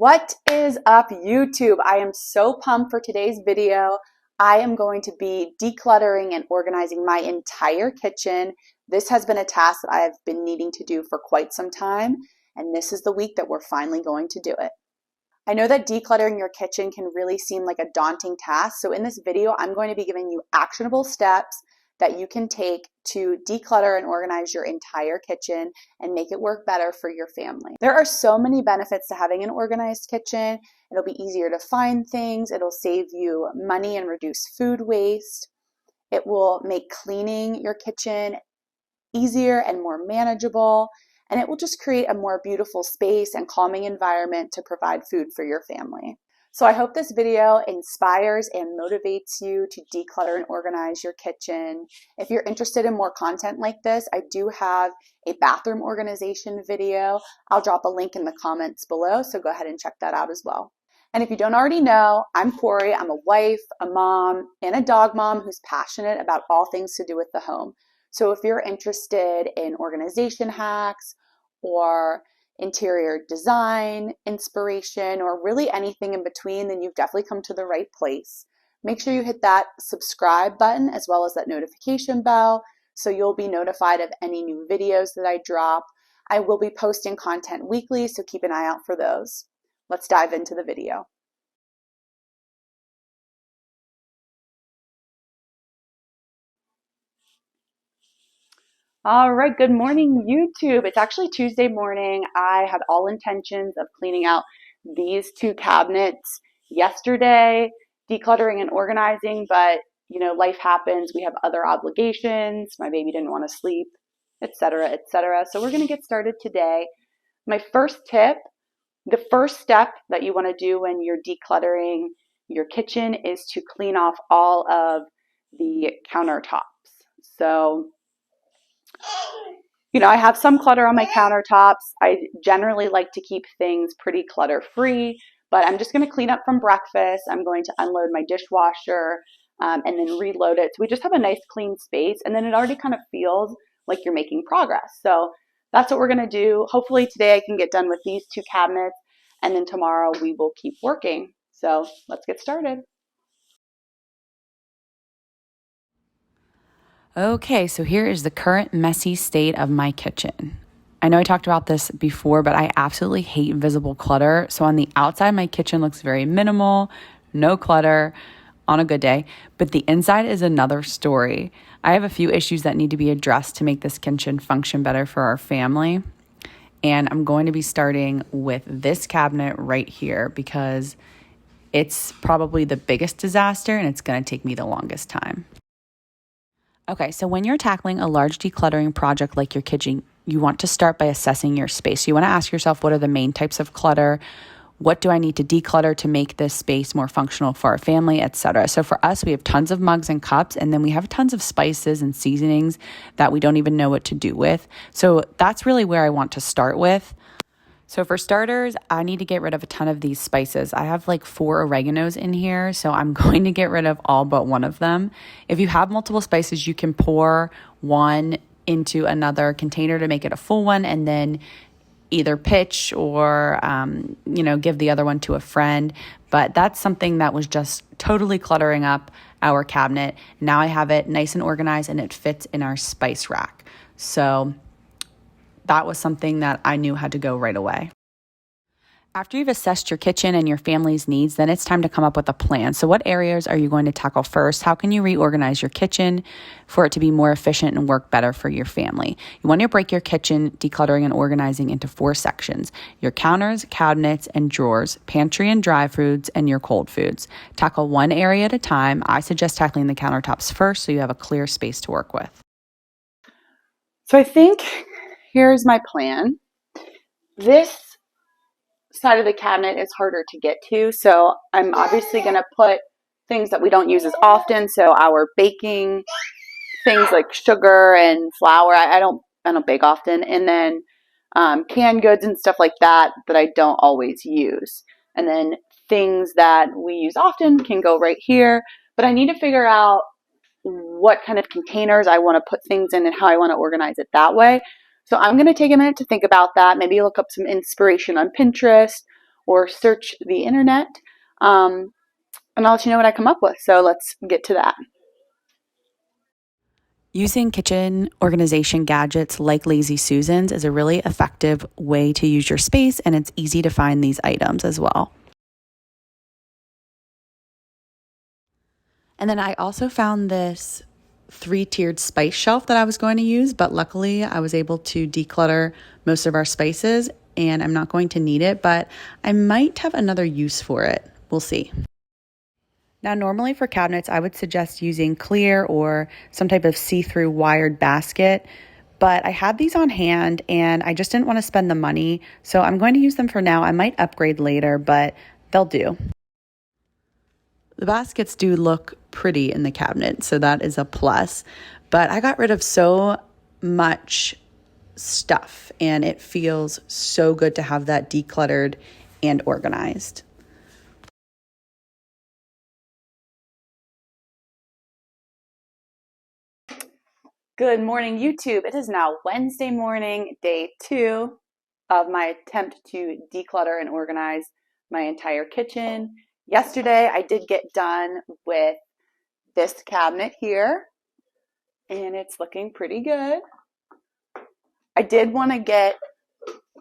What is up, YouTube? I am so pumped for today's video. I am going to be decluttering and organizing my entire kitchen. This has been a task that I have been needing to do for quite some time, and this is the week that we're finally going to do it. I know that decluttering your kitchen can really seem like a daunting task, so in this video, I'm going to be giving you actionable steps that you can take to declutter and organize your entire kitchen and make it work better for your family. There are so many benefits to having an organized kitchen. It'll be easier to find things. It'll save you money and reduce food waste. It will make cleaning your kitchen easier and more manageable. And it will just create a more beautiful space and calming environment to provide food for your family. So I hope this video inspires and motivates you to declutter and organize your kitchen. If you're interested in more content like this, I do have a bathroom organization video. I'll drop a link in the comments below, so go ahead and check that out as well. And if you don't already know, I'm Corey. I'm a wife, a mom, and a dog mom who's passionate about all things to do with the home. So if you're interested in organization hacks or interior design, inspiration, or really anything in between, then you've definitely come to the right place. Make sure you hit that subscribe button as well as that notification bell so you'll be notified of any new videos that I drop. I will be posting content weekly, so keep an eye out for those. Let's dive into the video. All right, good morning, YouTube. It's actually Tuesday morning. I had all intentions of cleaning out these two cabinets yesterday, decluttering and organizing, but life happens. We have other obligations. My baby didn't want to sleep, etc., etc. So we're going to get started today. My first tip, the first step that you want to do when you're decluttering your kitchen is to clean off all of the countertops. So I have some clutter on my countertops. I generally like to keep things pretty clutter-free, but I'm just going to clean up from breakfast. I'm going to unload my dishwasher and then reload it. So we just have a nice clean space, and then it already kind of feels like you're making progress. So that's what we're going to do. Hopefully today I can get done with these two cabinets, and then tomorrow we will keep working. So let's get started. Okay, so here is the current messy state of my kitchen. I know I talked about this before, but I absolutely hate visible clutter. So on the outside, my kitchen looks very minimal, no clutter on a good day, but the inside is another story. I have a few issues that need to be addressed to make this kitchen function better for our family. And I'm going to be starting with this cabinet right here because it's probably the biggest disaster and it's going to take me the longest time. Okay, so when you're tackling a large decluttering project like your kitchen, you want to start by assessing your space. You want to ask yourself, what are the main types of clutter? What do I need to declutter to make this space more functional for our family, etc.? So for us, we have tons of mugs and cups, and then we have tons of spices and seasonings that we don't even know what to do with. So that's really where I want to start with. So for starters, I need to get rid of a ton of these spices. I have like 4 oreganos in here, so I'm going to get rid of all but one of them. If you have multiple spices, you can pour one into another container to make it a full one, and then either pitch or, give the other one to a friend. But that's something that was just totally cluttering up our cabinet. Now I have it nice and organized, and it fits in our spice rack. So that was something that I knew had to go right away. After you've assessed your kitchen and your family's needs, then it's time to come up with a plan. So what areas are you going to tackle first? How can you reorganize your kitchen for it to be more efficient and work better for your family? You want to break your kitchen decluttering and organizing into 4 sections: your counters, cabinets, and drawers, pantry and dry foods, and your cold foods. Tackle one area at a time. I suggest tackling the countertops first so you have a clear space to work with. So I think here's my plan. This side of the cabinet is harder to get to, so I'm obviously going to put things that we don't use as often. So our baking things like sugar and flour, I don't bake often, and then canned goods and stuff like that I don't always use. And then things that we use often can go right here, but I need to figure out what kind of containers I want to put things in and how I want to organize it that way. So I'm going to take a minute to think about that, maybe look up some inspiration on Pinterest or search the internet, and I'll let you know what I come up with. So let's get to that. Using kitchen organization gadgets like Lazy Susan's is a really effective way to use your space, and it's easy to find these items as well. And then I also found this 3-tiered spice shelf that I was going to use, but luckily I was able to declutter most of our spices and I'm not going to need it, but I might have another use for it. We'll see. Now, normally for cabinets, I would suggest using clear or some type of see-through wired basket, but I had these on hand and I just didn't want to spend the money, so I'm going to use them for now. I might upgrade later, but they'll do. The baskets do look pretty in the cabinet, so that is a plus, but I got rid of so much stuff and it feels so good to have that decluttered and organized. Good morning, YouTube. It is now Wednesday morning, day 2 of my attempt to declutter and organize my entire kitchen. Yesterday, I did get done with this cabinet here, and it's looking pretty good. I did want to get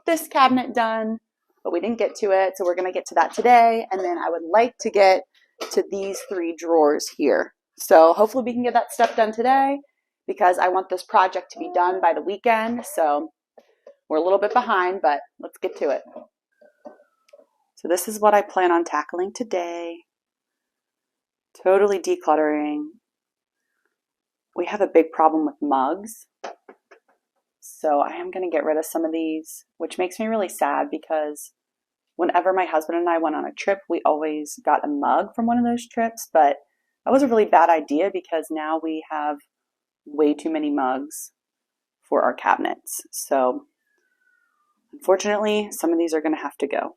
this cabinet done, but we didn't get to it, so we're going to get to that today, and then I would like to get to these 3 drawers here. So hopefully we can get that stuff done today, because I want this project to be done by the weekend. So we're a little bit behind, but let's get to it. So this is what I plan on tackling today. Totally decluttering. We have a big problem with mugs. So I am going to get rid of some of these, which makes me really sad because whenever my husband and I went on a trip, we always got a mug from one of those trips. But that was a really bad idea because now we have way too many mugs for our cabinets. So unfortunately, some of these are going to have to go.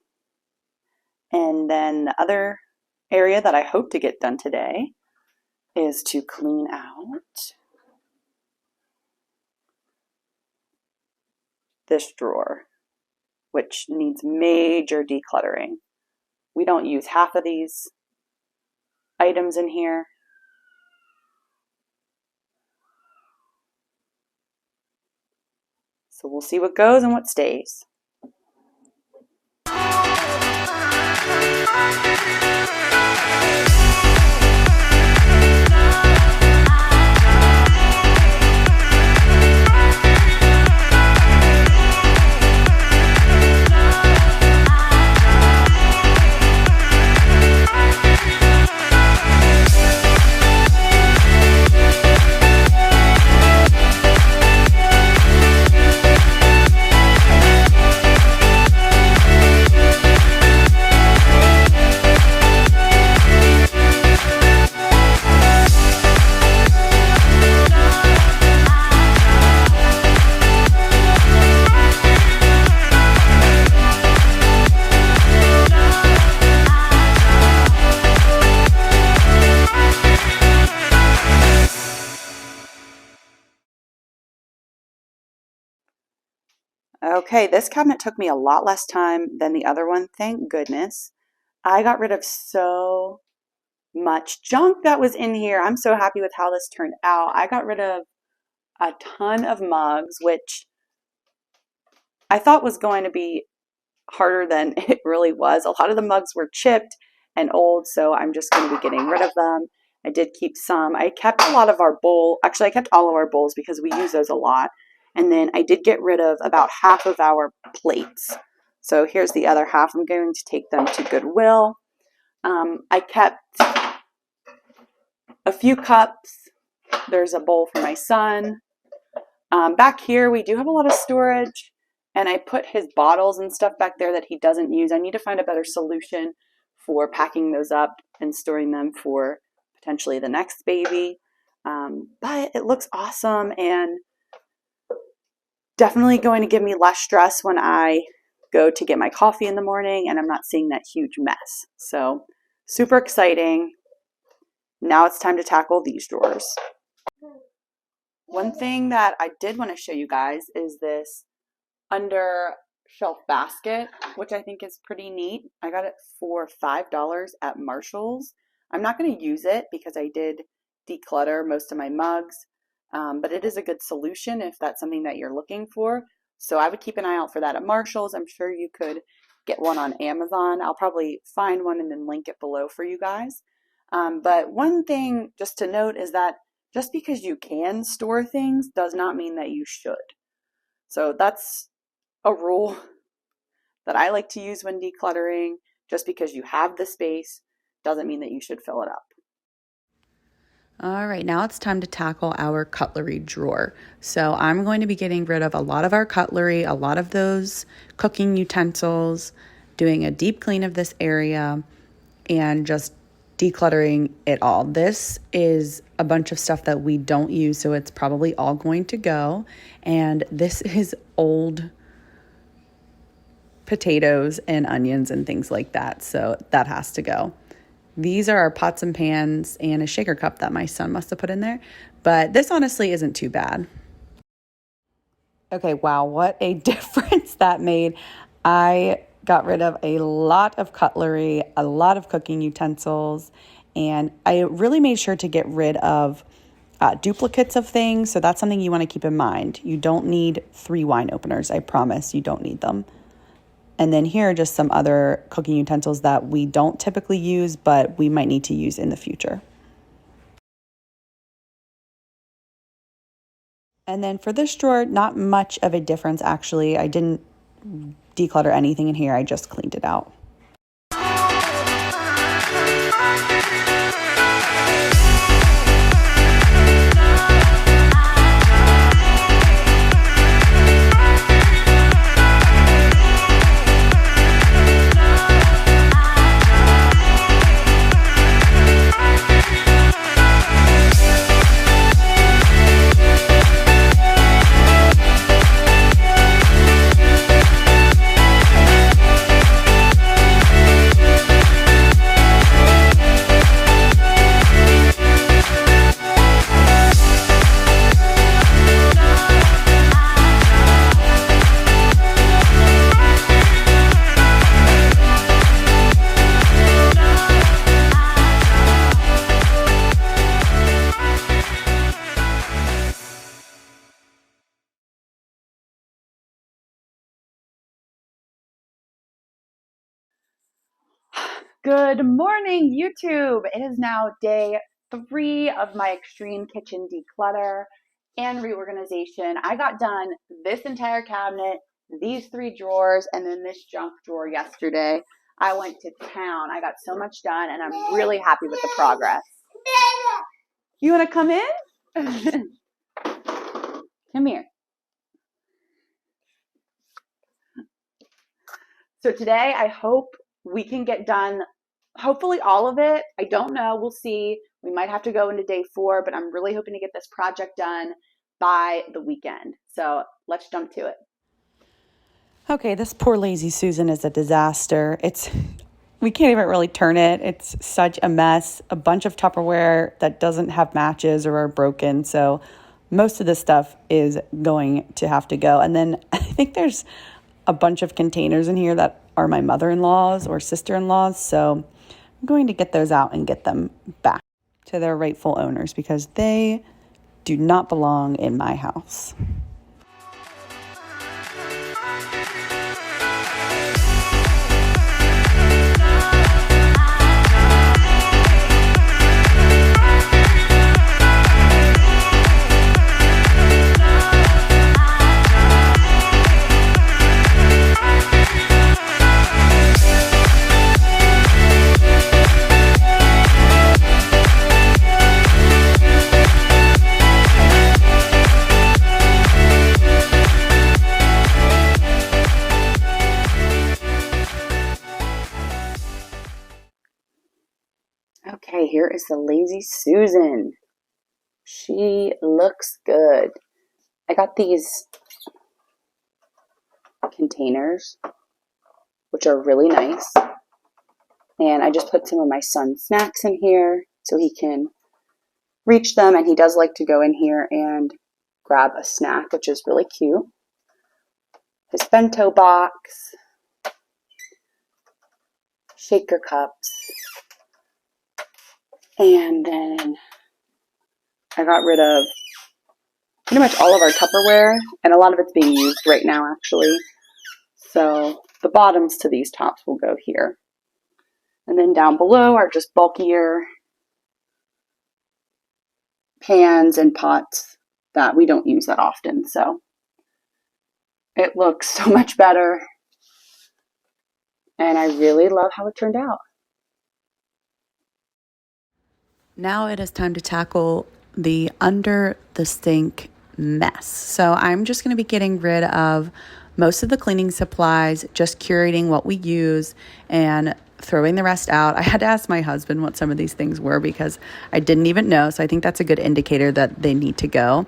And then the other area that I hope to get done today is to clean out this drawer, which needs major decluttering. We don't use half of these items in here. So we'll see what goes and what stays. Okay, this cabinet took me a lot less time than the other one, thank goodness. I got rid of so much junk that was in here. I'm so happy with how this turned out. I got rid of a ton of mugs, which I thought was going to be harder than it really was. A lot of the mugs were chipped and old, so I'm just going to be getting rid of them. I did keep some. I kept a lot of our bowl. Actually, I kept all of our bowls because we use those a lot. And then I did get rid of about half of our plates. So here's the other half. I'm going to take them to Goodwill. I kept a few cups. There's a bowl for my son. Back here, we do have a lot of storage. And I put his bottles and stuff back there that he doesn't use. I need to find a better solution for packing those up and storing them for potentially the next baby. But it looks awesome and definitely going to give me less stress when I go to get my coffee in the morning and I'm not seeing that huge mess. So super exciting. Now it's time to tackle these drawers. One thing that I did want to show you guys is this under shelf basket, which I think is pretty neat. I got it for $5 at Marshall's. I'm not going to use it because I did declutter most of my mugs, but it is a good solution if that's something that you're looking for. So I would keep an eye out for that at Marshall's. I'm sure you could get one on Amazon. I'll probably find one and then link it below for you guys. But one thing just to note is that just because you can store things does not mean that you should. So that's a rule that I like to use when decluttering. Just because you have the space doesn't mean that you should fill it up. All right, now it's time to tackle our cutlery drawer. So I'm going to be getting rid of a lot of our cutlery, a lot of those cooking utensils, doing a deep clean of this area, and just decluttering it all. This is a bunch of stuff that we don't use, so it's probably all going to go. And this is old potatoes and onions and things like that, so that has to go. These are our pots and pans and a shaker cup that my son must have put in there, but this honestly isn't too bad. Okay, wow, what a difference that made. I got rid of a lot of cutlery, a lot of cooking utensils, and I really made sure to get rid of duplicates of things. So that's something you want to keep in mind. You don't need 3 wine openers. I promise you don't need them. And then here are just some other cooking utensils that we don't typically use, but we might need to use in the future. And then for this drawer, not much of a difference actually. I didn't declutter anything in here. I just cleaned it out. Good morning, YouTube. It is now day 3 of my extreme kitchen declutter and reorganization. I got done this entire cabinet, these 3 drawers, and then this junk drawer yesterday. I went to town. I got so much done, and I'm really happy with the progress. You want to come in? Come here. So today, I hope we can get done, hopefully all of it. I don't know. We'll see. We might have to go into day 4, but I'm really hoping to get this project done by the weekend. So let's jump to it. Okay, this poor lazy Susan is a disaster. We can't even really turn it. It's such a mess. A bunch of Tupperware that doesn't have matches or are broken. So most of this stuff is going to have to go. And then I think there's a bunch of containers in here that are my mother-in-law's or sister-in-law's. So I'm going to get those out and get them back to their rightful owners because they do not belong in my house. Okay, here is the lazy Susan. She looks good. I got these containers, which are really nice. And I just put some of my son's snacks in here so he can reach them. And he does like to go in here and grab a snack, which is really cute. his bento box, shaker cups, and then I got rid of pretty much all of our Tupperware, and a lot of it's being used right now actually. So the bottoms to these tops will go here. And then down below are just bulkier pans and pots that we don't use that often. So it looks so much better, and I really love how it turned out. Now it is time to tackle the under the sink mess. So I'm just going to be getting rid of most of the cleaning supplies, just curating what we use and throwing the rest out. I had to ask my husband what some of these things were because I didn't even know. So I think that's a good indicator that they need to go.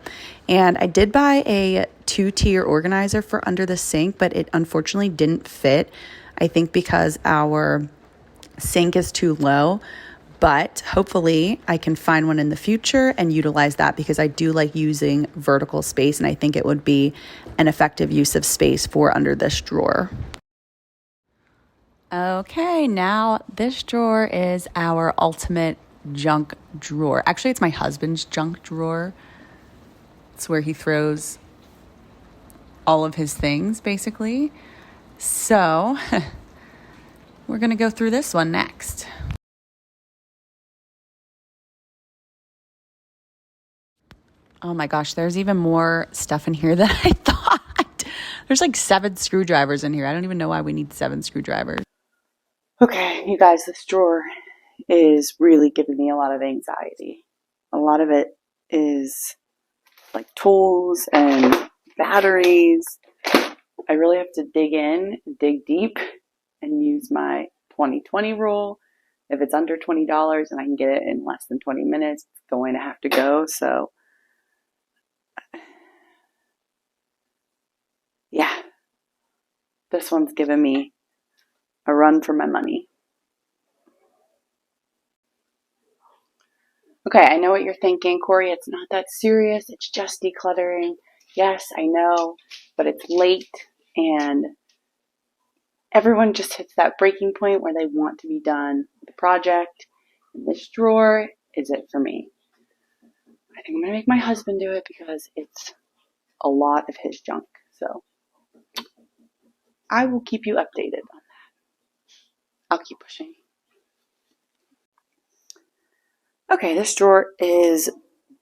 And I did buy a 2-tier organizer for under the sink, but it unfortunately didn't fit. I think because our sink is too low. But hopefully I can find one in the future and utilize that because I do like using vertical space, and I think it would be an effective use of space for under this drawer. Okay, now this drawer is our ultimate junk drawer. Actually, it's my husband's junk drawer. It's where he throws all of his things, basically. So we're going to go through this one next. Oh my gosh, there's even more stuff in here than I thought. There's like 7 screwdrivers in here. I don't even know why we need 7 screwdrivers. Okay, you guys, this drawer is really giving me a lot of anxiety. A lot of it is like tools and batteries. I really have to dig deep, and use my 20/20 rule. If it's under $20 and I can get it in less than 20 minutes, it's going to have to go. So yeah, this one's giving me a run for my money. Okay, I know what you're thinking, Corey. It's not that serious. It's just decluttering. Yes, I know, but it's late and everyone just hits that breaking point where they want to be done with the project. And this drawer is it for me. I think I'm going to make my husband do it because it's a lot of his junk. So I will keep you updated on that. I'll keep pushing. Okay, this drawer is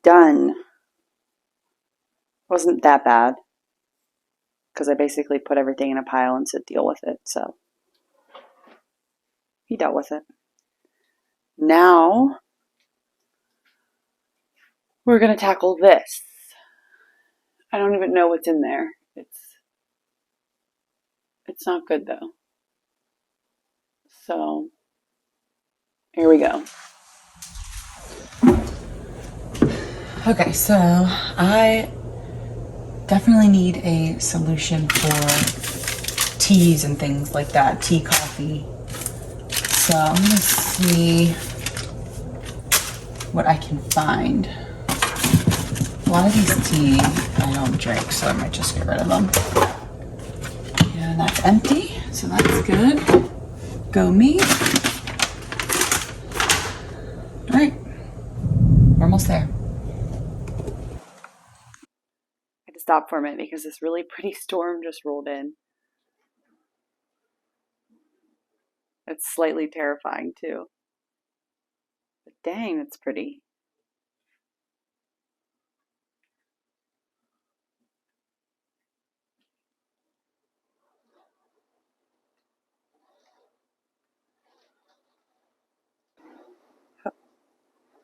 done. Wasn't that bad because I basically put everything in a pile and said deal with it. So he dealt with it. Now we're going to tackle this. I don't even know what's in there. It's not good though. So here we go. Okay, so I definitely need a solution for teas and things like that, tea, coffee. So I'm gonna see what I can find. A lot of these tea I don't drink, so I might just get rid of them. And that's empty, so that's good. Go me. All right, we're almost there. I had to stop for a minute because this really pretty storm just rolled in. It's slightly terrifying too. But dang, that's pretty.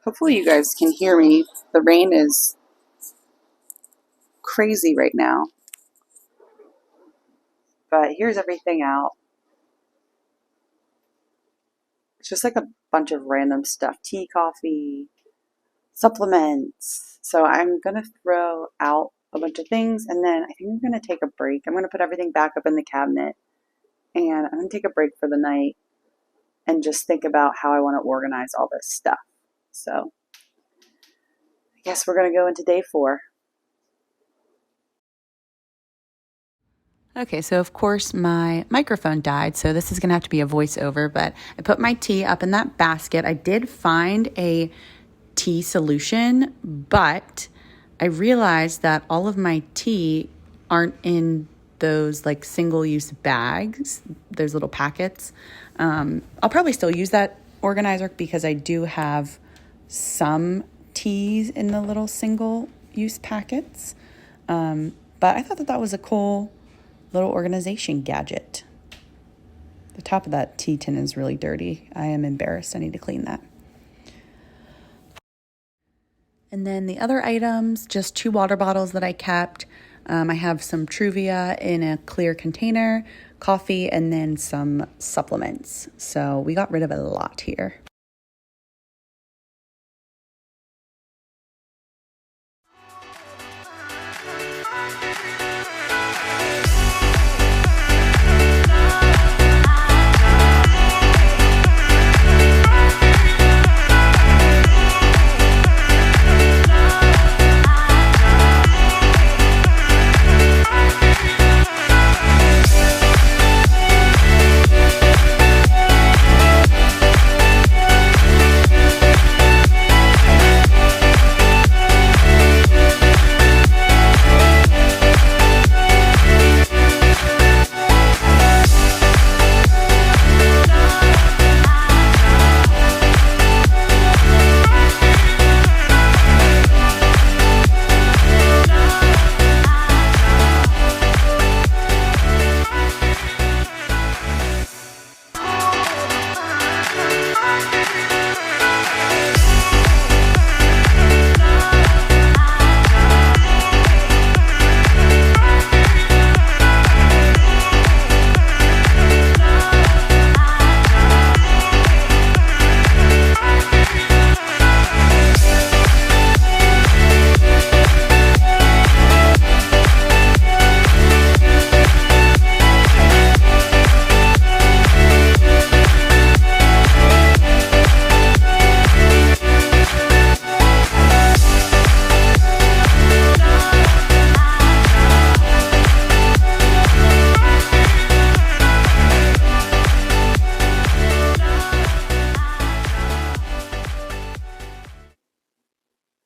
Hopefully you guys can hear me. The rain is crazy right now. But here's everything out. It's just like a bunch of random stuff. Tea, coffee, supplements. So I'm going to throw out a bunch of things, and then I think I'm going to take a break. I'm going to put everything back up in the cabinet, and I'm going to take a break for the night and just think about how I want to organize all this stuff. So I guess we're going to go into day 4. Okay, so of course my microphone died, so this is gonna have to be a voiceover, but I put my tea up in that basket. I did find a tea solution, but I realized that all of my tea aren't in those like single-use bags, those little packets. I'll probably still use that organizer because I do have some teas in the little single-use packets. But I thought that was a cool little organization gadget. The top of that tea tin is really dirty. I am embarrassed. I need to clean that. And then the other items, just 2 water bottles that I kept. I have some Truvia in a clear container, coffee, and then some supplements. So we got rid of a lot here.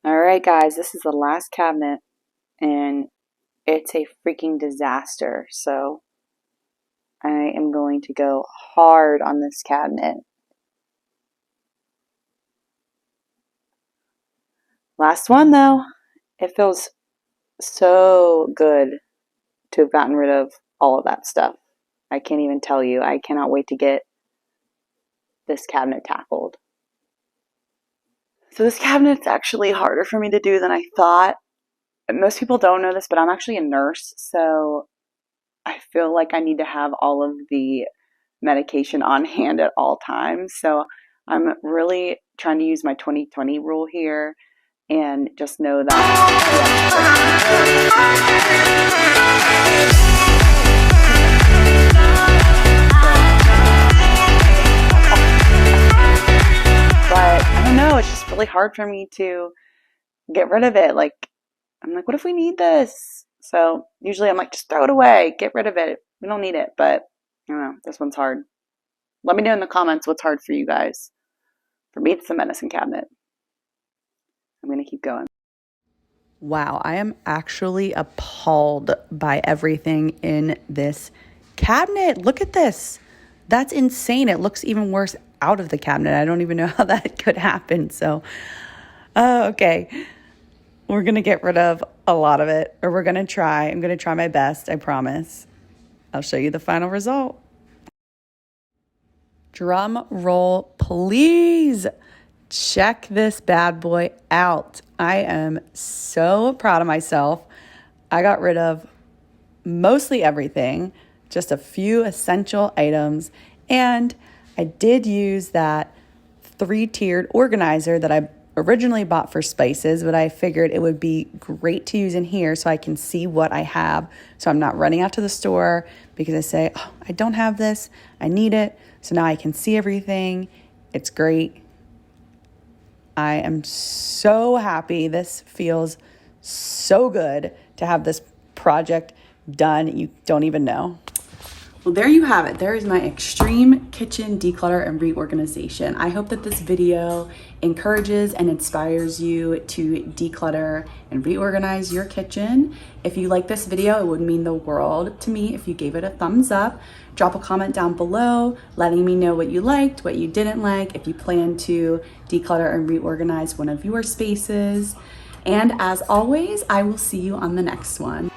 All right, guys, this is the last cabinet, and it's a freaking disaster. So I am going to go hard on this cabinet. Last one, though. It feels so good to have gotten rid of all of that stuff. I can't even tell you. I cannot wait to get this cabinet tackled. So this cabinet's actually harder for me to do than I thought. Most people don't know this, but I'm actually a nurse, so I feel like I need to have all of the medication on hand at all times. So I'm really trying to use my 20/20 rule here and just know but I don't know, it's just really hard for me to get rid of it. Like, I'm like, what if we need this? So usually I'm like, just throw it away, get rid of it. We don't need it, but I don't know, this one's hard. Let me know in the comments what's hard for you guys. For me, it's the medicine cabinet. I'm going to keep going. Wow, I am actually appalled by everything in this cabinet. Look at this. That's insane. It looks even worse out of the cabinet. I don't even know how that could happen. So, okay. We're going to get rid of a lot of it, or we're going to try. I'm going to try my best, I promise. I'll show you the final result. Drum roll, please. Check this bad boy out. I am so proud of myself. I got rid of mostly everything, just a few essential items, and I did use that 3-tiered organizer that I originally bought for spices, but I figured it would be great to use in here so I can see what I have. So I'm not running out to the store because I say, oh, I don't have this, I need it. So now I can see everything. It's great. I am so happy. This feels so good to have this project done, you don't even know. Well, there you have it. There is my extreme kitchen declutter and reorganization. I hope that this video encourages and inspires you to declutter and reorganize your kitchen. If you like this video, it would mean the world to me if you gave it a thumbs up. Drop a comment down below letting me know what you liked, what you didn't like, if you plan to declutter and reorganize one of your spaces. And as always, I will see you on the next one.